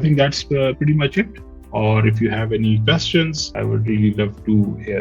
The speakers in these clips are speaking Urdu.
think that's pretty much it. Or if you have any questions, I would really love to hear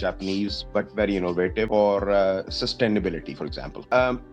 Japanese but very innovative for sustainability, for example.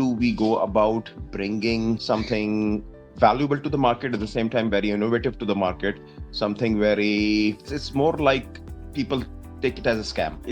do we go about bringing something valuable to the market, at the same time very innovative to the market, something very, it's more like people take it as a scam.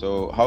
so how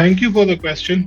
thank you for the question.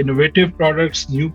innovative products, new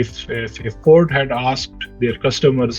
if Ford had asked their customers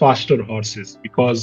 faster horses, because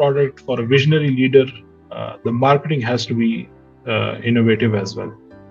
product, for a visionary leader, the marketing has to be innovative as well.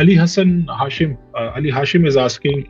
Ali Hashim is asking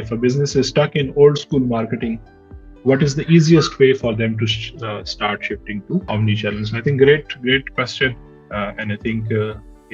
if a business is stuck in old school marketing, what is the easiest way for them to start shifting to omnichannel? So I think great question, and I think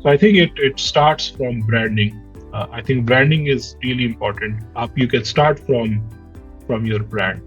So I think it starts from branding. I think branding is really important. You can start from your brand.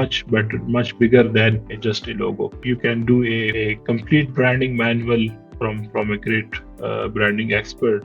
much better, much bigger than just a logo. You can do a complete branding manual from a great branding expert,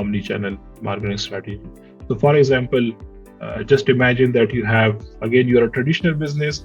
omni channel marketing strategy. So for example, just imagine that you have, again, you're a traditional business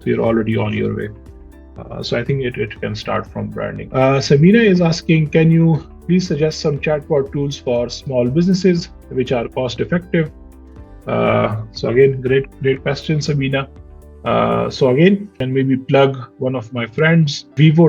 so you're already on your way. So I think it can start from branding. Samina is asking, can you please suggest some chatbot tools for small businesses which are cost effective? So again, great question, Samina. So again, can maybe plug one of my friends, Vivo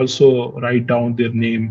also write down their name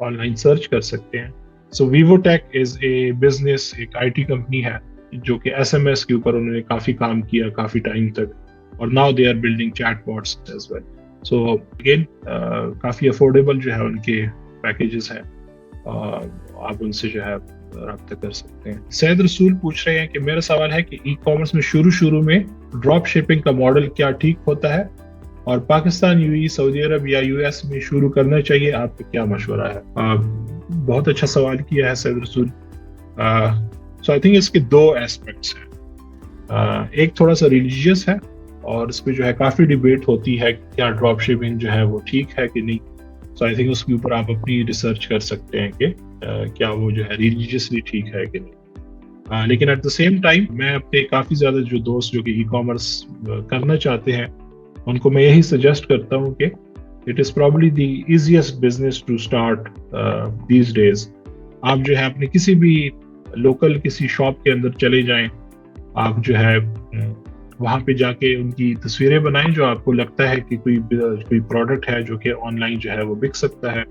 on line search کر سکتے ہیں. سو ویووٹیک از اے بزنس, ایک آئی ٹی کمپنی ہے جو کہ ایس ایم ایس کے اوپر انہوں نے کافی کام کیا کافی ٹائم تک, اور now they are building chat bots as well. So again کافی افورڈیبل جو ہے ان کے پیکیجز ہیں, آپ ان سے جو ہے رابطہ کر سکتے ہیں. سید رسول پوچھ رہے ہیں کہ میرا سوال ہے کہ ای کامرس میں شروع میں ڈراپ شپنگ کا ماڈل کیا ٹھیک ہوتا ہے, اور پاکستان, یو اے, سعودی عرب یا یو ایس میں شروع کرنا چاہیے, آپ کا کیا مشورہ ہے؟ بہت اچھا سوال کیا ہے سید رسول. سو آئی تھنک اس کے دو ایسپیکٹس ہیں. ایک تھوڑا سا ریلیجیس ہے, اور اس پہ جو ہے کافی ڈیبیٹ ہوتی ہے کہ کیا ڈراپ شپنگ جو ہے وہ ٹھیک ہے کہ نہیں. سو آئی تھنک اس کے اوپر آپ اپنی ریسرچ کر سکتے ہیں کہ کیا وہ جو ہے ریلیجیسلی ٹھیک ہے کہ نہیں. لیکن ایٹ دا سیم ٹائم میں اپنے کافی زیادہ جو دوست جو کہ ای کامرس کرنا چاہتے ہیں ان کو میں یہی سجیسٹ کرتا ہوں کہ it is probably the easiest business to start these days. آپ جو ہے اپنے کسی بھی لوکل کسی شاپ کے اندر چلے جائیں, آپ جو ہے وہاں پہ جا کے ان کی تصویریں بنائیں جو آپ کو لگتا ہے کہ کوئی پروڈکٹ ہے جو کہ آن لائن جو ہے وہ بک سکتا ہے,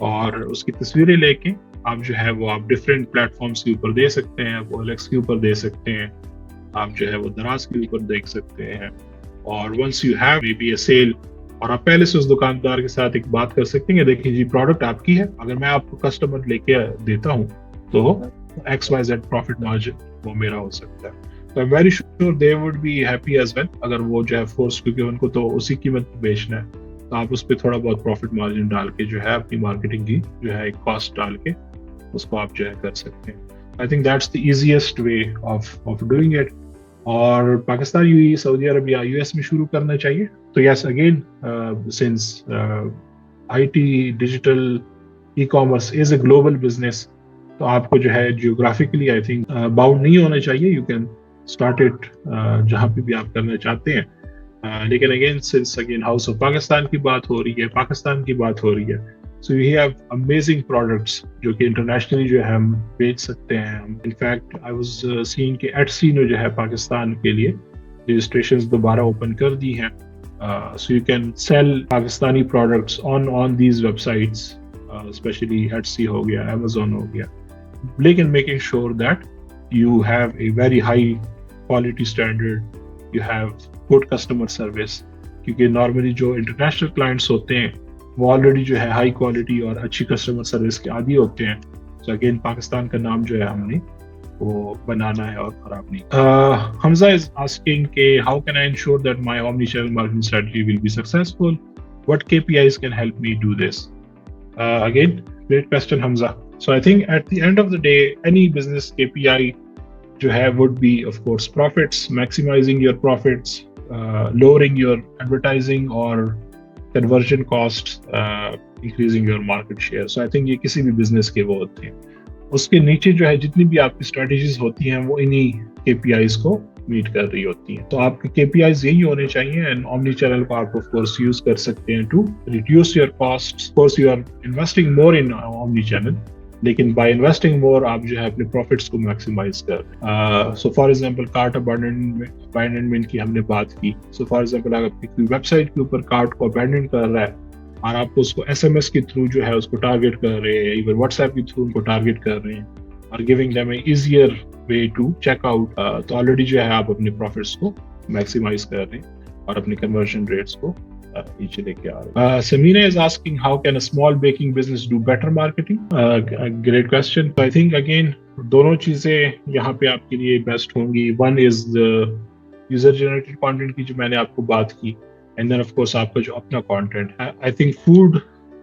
اور اس کی تصویریں لے کے آپ جو ہے وہ آپ ڈفرینٹ پلیٹ فارمس کے اوپر دے سکتے ہیں, آپ OLX کے اوپر دے سکتے ہیں, آپ جو ہے وہ دراز کے اوپر دیکھ سکتے ہیں. اور once you have maybe a sale, اور آپ پہلے سے اس دکاندار کے ساتھ ایک بات کر سکتے ہیں کہ دیکھیں جی پروڈکٹ آپ کی ہے, اگر میں آپ کو کسٹمر لے کے دیتا ہوں تو XYZ پروفٹ مارجن وہ میرا ہو سکتا ہے. So I'm very sure they would be happy as well اگر وہ جو ہے فورس, کیونکہ ان کو تو اسی قیمت پہ بیچنا ہے, تو آپ اس پہ تھوڑا بہت پروفٹ مارجن ڈال کے جو ہے اپنی مارکیٹنگ کی جو ہے ایک کاسٹ ڈال کے اس کو آپ جو ہے کر سکتے ہیں. I think that's the easiest way of doing it. اور پاکستان, یو اے, سعودی عرب یا یو ایس میں شروع کرنا چاہیے تو yes again since I T digital e commerce is a global business, تو آپ کو جو ہے جیوگرافکلی آئی تھنک باؤنڈ نہیں ہونا چاہیے. یو کین اسٹارٹ اٹ جہاں پہ بھی آپ کرنا چاہتے ہیں. لیکن again since again house of Pakistan کی بات ہو رہی ہے, پاکستان کی بات ہو رہی ہے, سو وی ہیو امیزنگ پروڈکٹس جو کہ انٹرنیشنلی جو ہے ہم بیچ سکتے ہیں. انفیکٹ آئی واز سین کہ ایٹسی نے جو ہے پاکستان کے لیے رجسٹریشنز دوبارہ اوپن کر دی ہیں, so you can sell Pakistani products on these websites, specially Etsy ہو گیا, امیزون ہو گیا, لیکن making sure that you have a very high quality standard, you have good customer service, کیونکہ نارملی جو انٹرنیشنل کلائنٹس ہوتے ہیں وہ آلریڈی جو ہے ہائی کوالٹی اور اچھی کسٹمر سروس کے عادی ہوتے ہیں. سو اگین پاکستان کا نام جو ہے ہم نے وہ بنانا ہے اور خراب نہیں. حمزہ از آسکنگ کہ how can I ensure that my omni-channel marketing strategy will be successful? What KPIs can help me do this? Again, great question, Hamza. So I think at the end of the day, any business KPI جو ہے would be of course profits, maximizing your profits, lowering your advertising or conversion costs, increasing your market share. So I think یہ کسی بھی بزنس کے وہ ہوتے ہیں. اس کے نیچے جو ہے جتنی بھی آپ کی اسٹریٹجیز ہوتی ہیں وہ انہی KPIs کو میٹ کر رہی ہوتی ہیں. تو آپ کے KPIs یہی ہونے چاہیے, اینڈ اومنی چینل کو آپ of course یوز کر سکتے ہیں to reduce your cost. of course you are investing more in omni channel, لیکن بائی انویسٹنگ مور آپ جو ہے اپنے پروفٹس کو میکسیمائز کر رہے ہیں. سو فار ایگزامپل کارٹ ابینڈنمنٹ کی ہم نے بات کی. سو فار ایگزامپل اگر کوئی ویب سائٹ کے اوپر کارٹ کو ابینڈن کر رہا ہے اور آپ کو اس کو SMS کے تھرو جو ہے اس کو ٹارگیٹ کر رہے ہیں, ایون واٹس ایپ کے تھرو ان کو ٹارگیٹ کر رہے ہیں, اور giving them a easier way to check out, تو آلریڈی جو ہے آپ اپنے پروفٹس کو میکسیمائز کر رہے ہیں اور اپنے کنورژن ریٹس کو نیچے لے کے آ رہے ہیں. Samina is asking how can a small baking business do better marketing? Great question. I think again دونوں چیزیں یہاں پہ آپ کے لیے بیسٹ ہوں گی. One is user generated content کی جو میں نے آپ کو بات کی, اینڈ دین آف کورس آپ کا جو اپنا کانٹینٹ ہے. I think food,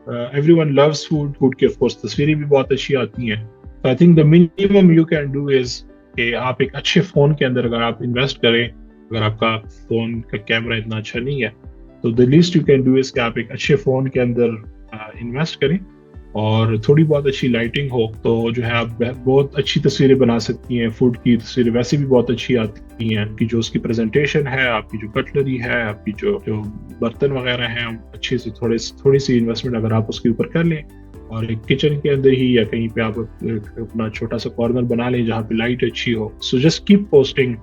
every win lose food. Food کی آف کورس تصویریں بھی بہت اچھی آتی ہیں. I think the minimum you can do is کہ آپ ایک اچھے فون کے اندر اگر آپ انویسٹ کریں, اگر آپ کا فون کا کیمرہ اتنا اچھا نہیں ہے تو the least you can do is کہ آپ ایک اچھے فون کے اندر انویسٹ کریں اور تھوڑی بہت اچھی لائٹنگ ہو تو جو ہے آپ بہت اچھی تصویریں بنا سکتی ہیں. فوڈ کی تصویریں ویسے بھی بہت اچھی آتی ہیں کہ جو اس کی پریزنٹیشن ہے, آپ کی جو کٹلری ہے, آپ کی جو برتن وغیرہ ہیں, اچھے سے تھوڑی سی انویسٹمنٹ اگر آپ اس کے اوپر کر لیں اور ایک کچن کے اندر ہی یا کہیں پہ آپ اپنا چھوٹا سا کارنر بنا لیں جہاں پہ لائٹ اچھی ہو. So just keep posting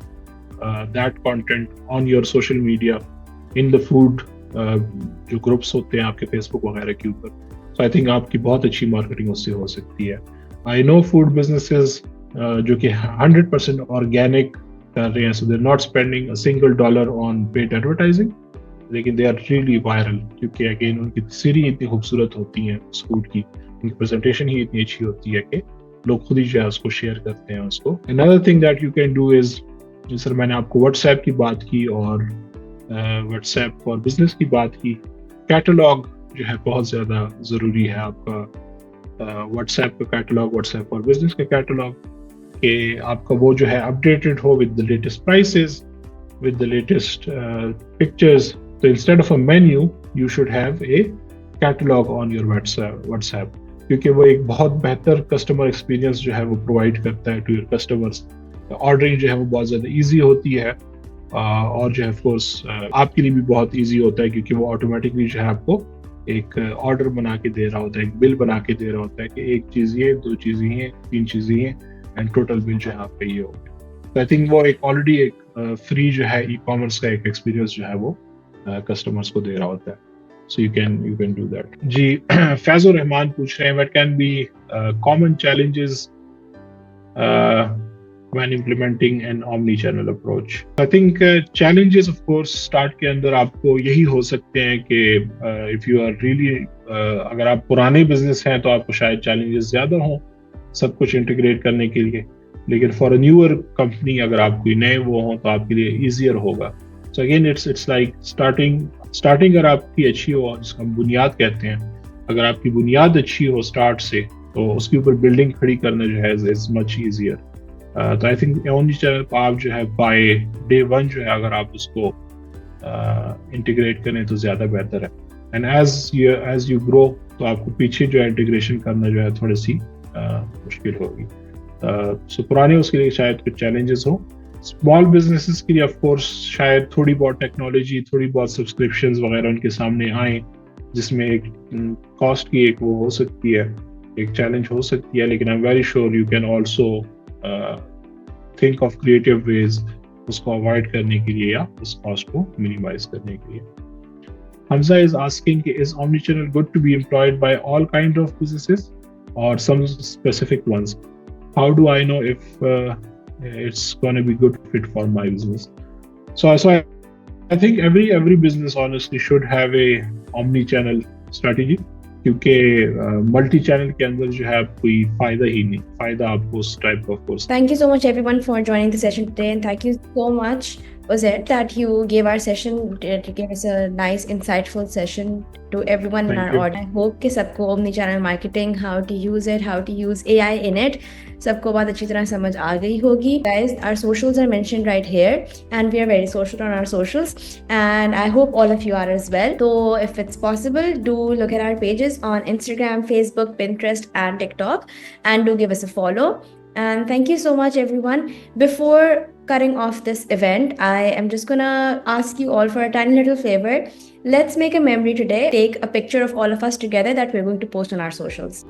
that content on your social media in the food جو گروپس ہوتے ہیں آپ کے فیس بک وغیرہ کے اوپر. So I think آپ کی بہت اچھی مارکیٹنگ اس سے ہو سکتی ہے. I know food businesses جو کہ 100% آرگینک کر رہے ہیں, so they're not spending a single dollar on paid advertising, لیکن they are really viral کیونکہ اگین ان کی تصویریں اتنی خوبصورت ہوتی ہیں اس فوڈ کی, ان کی پریزنٹیشن ہی اتنی اچھی ہوتی ہے کہ لوگ خود ہی جو ہے اس کو شیئر کرتے ہیں اس کو. Another thing that you can do is, جی سر میں نے آپ کو واٹس ایپ کی بات کی اور واٹس ایپ فار بزنس کی بات کی. کیٹلاگ جو ہے بہت زیادہ ضروری ہے آپ کا واٹس ایپ کا catalogue, WhatsApp for business کا کیٹلاگ, کہ آپ کا وہ جو ہے اپڈیٹڈ ہو with the latest prices, with the latest pictures. تو instead of a menu you should have a catalogue on your WhatsApp, کیونکہ وہ ایک بہت بہتر کسٹمر ایکسپیرینس جو ہے وہ پرووائڈ کرتا ہے ٹو یور کسٹمرس. آرڈرنگ جو ہے وہ بہت زیادہ ایزی ہوتی ہے, اور جو ہے آف کورس آپ کے لیے بھی بہت ایزی ہوتا ہے کیونکہ وہ آٹومیٹکلی جو ہے آپ کو ایک آرڈر بنا کے دے رہا ہوتا ہے, ایک بل بنا کے دے رہا ہوتا ہے کہ ایک چیز یہ, دو چیزیں یہ, تین چیزیں یہ, اینڈ ٹوٹل بل جو ہے آپ کا یہ ہو گیا. تو آئی تھنک وہ ایک آلریڈی ایک فری جو ہے ای کامرس کا ایک ایکسپیرینس جو ہے وہ کسٹمرس کو دے رہا ہوتا ہے. So you can do that. جی فیض الرحمان پوچھ رہے ہیں what can be common challenges when implementing an omni-channel approach. I think challenges of course start کے اندر آپ کو یہی ہو سکتے ہیں کہ if you are really اگر آپ پرانے بزنس ہیں تو آپ کو شاید challenges زیادہ ہوں سب کچھ انٹیگریٹ کرنے کے لیے, لیکن for a newer company اگر آپ کوئی نئے وہ ہوں تو آپ کے لیے easier ہوگا. So again it's like starting اگر آپ کی اچھی ہو, جس کو ہم بنیاد کہتے ہیں, اگر آپ کی بنیاد اچھی ہو اسٹارٹ سے تو اس کے اوپر بلڈنگ کھڑی کرنا جو ہے is much easier. تو آئی تھنک اونلی چینل پہ آپ جو ہے بائی ڈے ون جو ہے اگر آپ اس کو انٹیگریٹ کریں تو زیادہ بہتر ہے. اینڈ ایز یو گرو تو آپ کو پیچھے جو ہے انٹیگریشن کرنا جو ہے تھوڑی سی مشکل ہوگی. سو پرانے اس کے لیے شاید کچھ چیلنجز ہوں. اسمال بزنسز کے لیے آف کورس شاید تھوڑی بہت ٹیکنالوجی, تھوڑی بہت سبسکرپشنز وغیرہ ان کے سامنے آئیں, جس میں ایک کاسٹ کی ایک وہ ہو سکتی ہے, ایک چیلنج ہو سکتی ہے, لیکن I am very sure you can also think of creative ways اس کو اوائڈ کرنے کے لیے یا اس کاسٹ کو minimize کرنے کے لیے. Hamza is asking is omnichannel good to be employed by all kind of businesses or some specific ones? How do I know if it's going to be good fit for my business? So I think every business honestly should have a omni-channel strategy, کیونکہ ملٹی چینل کے اندر جو ہے کوئی فائدہ ہی نہیں, فائدہ آپ کو اس type of course. Thank you so much everyone for joining the session today, and thank you so much Uzair that you gave our session, to give us a nice insightful session to everyone in our audience. I hope کہ سب کو omni channel marketing, how to use it, how to use AI in it, سب کو بہت اچھی طرح سمجھ آ گئی ہوگی. Guys, our socials are mentioned right here and we are very social on our socials, and I hope all of you are as well. So if it's possible, do look at our pages on Instagram, Facebook, Pinterest and TikTok, and do give us a follow. And thank you so much everyone. Before cutting off this event, I am just gonna ask you all for a tiny little favor. Let's make a memory today. Take a picture of all of us together that we're going to post on our socials.